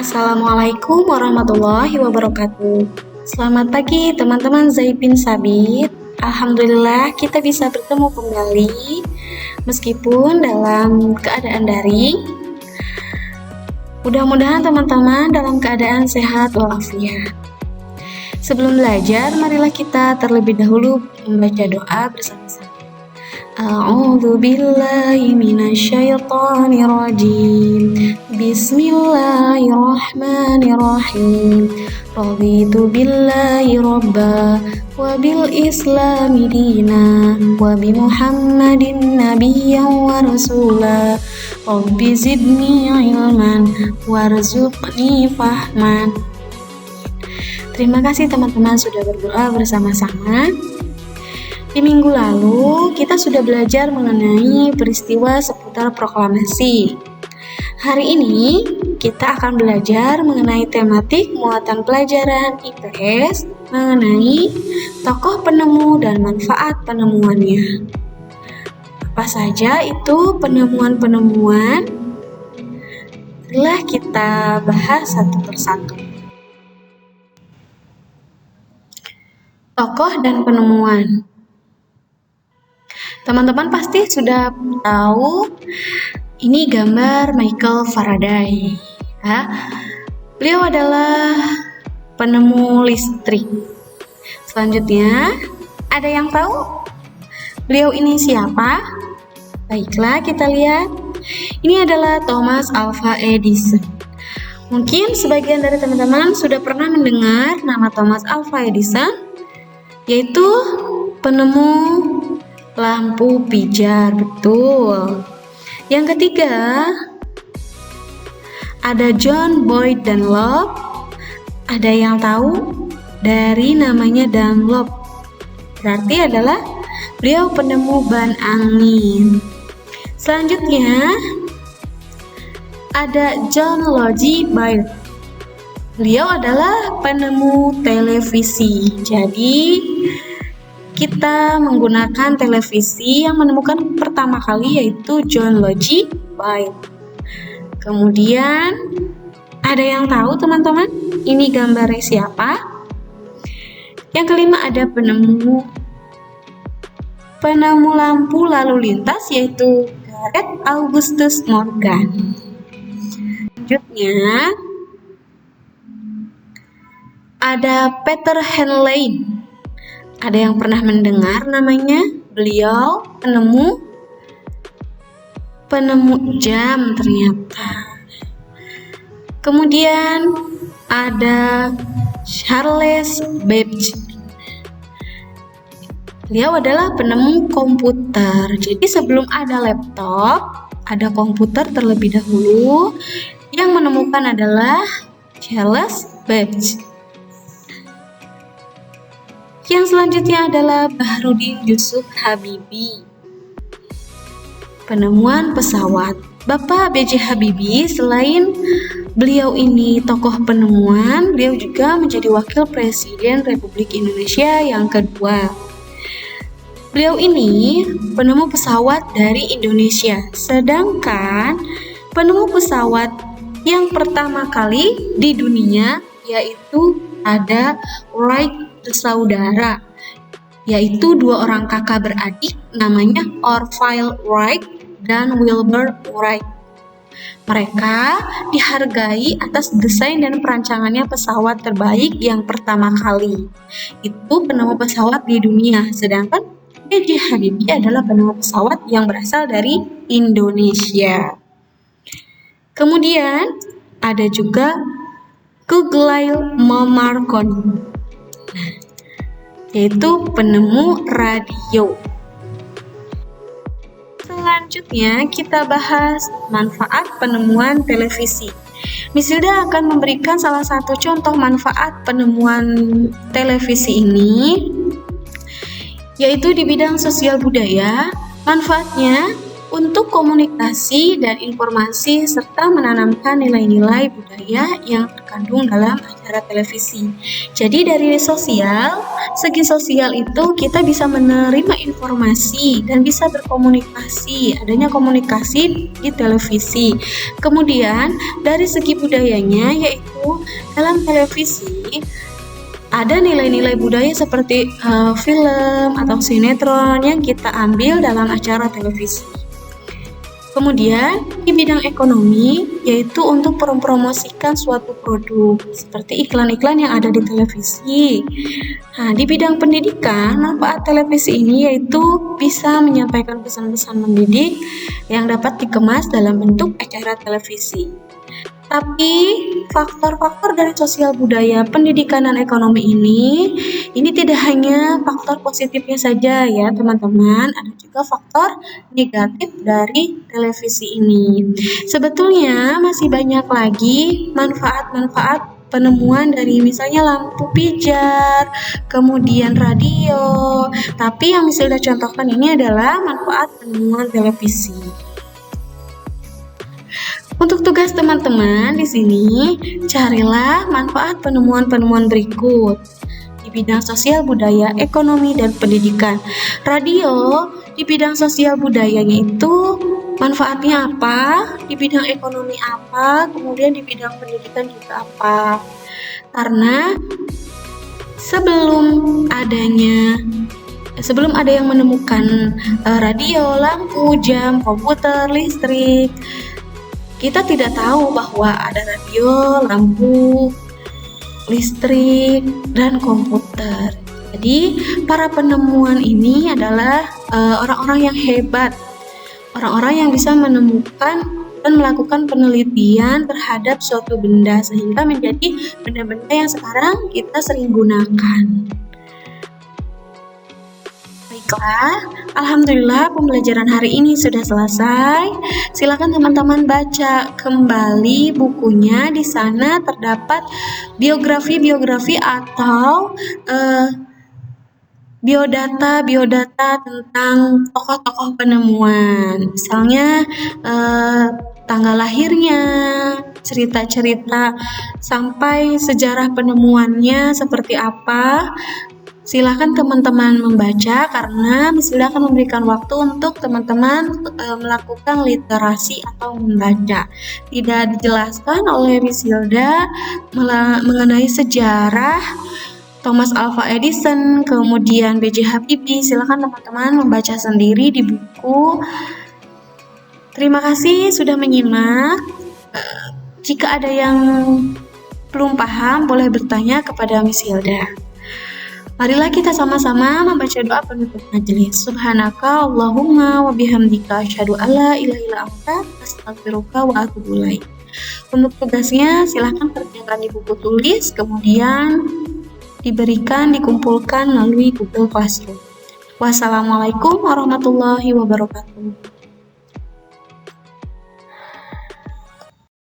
Assalamualaikum warahmatullahi wabarakatuh. Selamat pagi teman-teman Zaid bin Sabit. Alhamdulillah kita bisa bertemu kembali meskipun dalam keadaan daring. Mudah-mudahan teman-teman dalam keadaan sehat walafiat. Sebelum belajar, marilah kita terlebih dahulu membaca doa bersama-sama. A'udzu billahi minasyaitonir rajim. Bismillahirrahmanirrahim. Raditu billahi robba wa bil islami dina wa bi Muhammadin nabiyyan wa rasula. Rabbi zidni ilman warzuqni fahman. Terima kasih teman-teman sudah berdoa bersama-sama. Di minggu lalu, kita sudah belajar mengenai peristiwa seputar proklamasi. Hari ini, kita akan belajar mengenai tematik muatan pelajaran IPS mengenai tokoh penemu dan manfaat penemuannya. Apa saja itu penemuan-penemuan? Marilah kita bahas satu persatu. Tokoh dan penemuan. Teman-teman pasti sudah tahu ini gambar Michael Faraday. Ya. Beliau adalah penemu listrik. Selanjutnya, ada yang tahu beliau ini siapa? Baiklah, kita lihat. Ini adalah Thomas Alva Edison. Mungkin sebagian dari teman-teman sudah pernah mendengar nama Thomas Alva Edison, yaitu penemu lampu pijar, betul. Yang ketiga, ada John Boyd Dunlop. Ada yang tahu dari namanya Dunlop? Berarti adalah beliau penemu ban angin. Selanjutnya, ada John Logie Baird. Beliau adalah penemu televisi. Jadi, kita menggunakan televisi yang menemukan pertama kali yaitu John Logie Baird. Kemudian ada yang tahu teman-teman ini gambarnya siapa? Yang kelima ada penemu lampu lalu lintas yaitu Gareth Augustus Morgan. Selanjutnya ada Peter Henley. Ada yang pernah mendengar namanya? Beliau penemu jam ternyata. Kemudian ada Charles Babbage. Beliau adalah penemu komputer. Jadi sebelum ada laptop, ada komputer terlebih dahulu. Yang menemukan adalah Charles Babbage. Yang selanjutnya adalah Bahrudin Yusuf Habibie. Penemuan pesawat. Bapak B.J. Habibie selain beliau ini tokoh penemuan, beliau juga menjadi wakil presiden Republik Indonesia yang kedua. Beliau ini penemu pesawat dari Indonesia. Sedangkan penemu pesawat yang pertama kali di dunia yaitu ada Wright bersaudara, yaitu dua orang kakak beradik namanya Orville Wright dan Wilbur Wright. Mereka dihargai atas desain dan perancangannya pesawat terbaik yang pertama kali. Itu penemu pesawat di dunia, sedangkan B.J. Habibie adalah penemu pesawat yang berasal dari Indonesia. Kemudian ada juga Guglielmo Marconi, yaitu penemu radio. Selanjutnya kita bahas manfaat penemuan televisi. Miss Hilda akan memberikan salah satu contoh manfaat penemuan televisi ini, yaitu di bidang sosial budaya. Manfaatnya untuk komunikasi dan informasi serta menanamkan nilai-nilai budaya yang terkandung dalam acara televisi. Jadi dari segi sosial itu kita bisa menerima informasi dan bisa berkomunikasi, adanya komunikasi di televisi. Kemudian dari segi budayanya, yaitu dalam televisi ada nilai-nilai budaya seperti film atau sinetron yang kita ambil dalam acara televisi. Kemudian di bidang ekonomi, yaitu untuk mempromosikan suatu produk seperti iklan-iklan yang ada di televisi. Nah, di bidang pendidikan, manfaat televisi ini yaitu bisa menyampaikan pesan-pesan mendidik yang dapat dikemas dalam bentuk acara televisi. Tapi faktor-faktor dari sosial budaya, pendidikan, dan ekonomi ini tidak hanya faktor positifnya saja ya teman-teman, ada juga faktor negatif dari televisi ini. Sebetulnya masih banyak lagi manfaat-manfaat penemuan dari misalnya lampu pijar, kemudian radio, tapi yang Misilda contohkan ini adalah manfaat penemuan televisi. Untuk tugas teman-teman di sini, carilah manfaat penemuan-penemuan berikut di bidang sosial budaya, ekonomi, dan pendidikan. Radio di bidang sosial budayanya itu manfaatnya apa, di bidang ekonomi apa, kemudian di bidang pendidikan juga apa. Karena sebelum ada yang menemukan radio, lampu, jam, komputer, listrik, kita tidak tahu bahwa ada radio, lampu, listrik, dan komputer. Jadi, para penemuan ini adalah orang-orang yang hebat, orang-orang yang bisa menemukan dan melakukan penelitian terhadap suatu benda sehingga menjadi benda-benda yang sekarang kita sering gunakan. Baiklah, alhamdulillah pembelajaran hari ini sudah selesai. Silakan teman-teman baca kembali bukunya. Di sana terdapat biografi atau biodata tentang tokoh-tokoh penemuan. Misalnya tanggal lahirnya, cerita-cerita sampai sejarah penemuannya seperti apa. Silakan teman-teman membaca karena Misilda akan memberikan waktu untuk teman-teman melakukan literasi atau membaca. Tidak dijelaskan oleh Misilda mengenai sejarah Thomas Alva Edison, kemudian B.J. Habibie. Silakan teman-teman membaca sendiri di buku. Terima kasih sudah menyimak. Jika ada yang belum paham, boleh bertanya kepada Misilda. Marilah kita sama-sama membaca doa penutup majelis. Subhanaka Allahumma wa bihamdika asyhadu alla ilaha illa anta astaghfiruka wa atubu ilaik. Untuk tugasnya silahkan kerjakan di buku tulis, kemudian dikumpulkan melalui Google Classroom. Wassalamualaikum warahmatullahi wabarakatuh.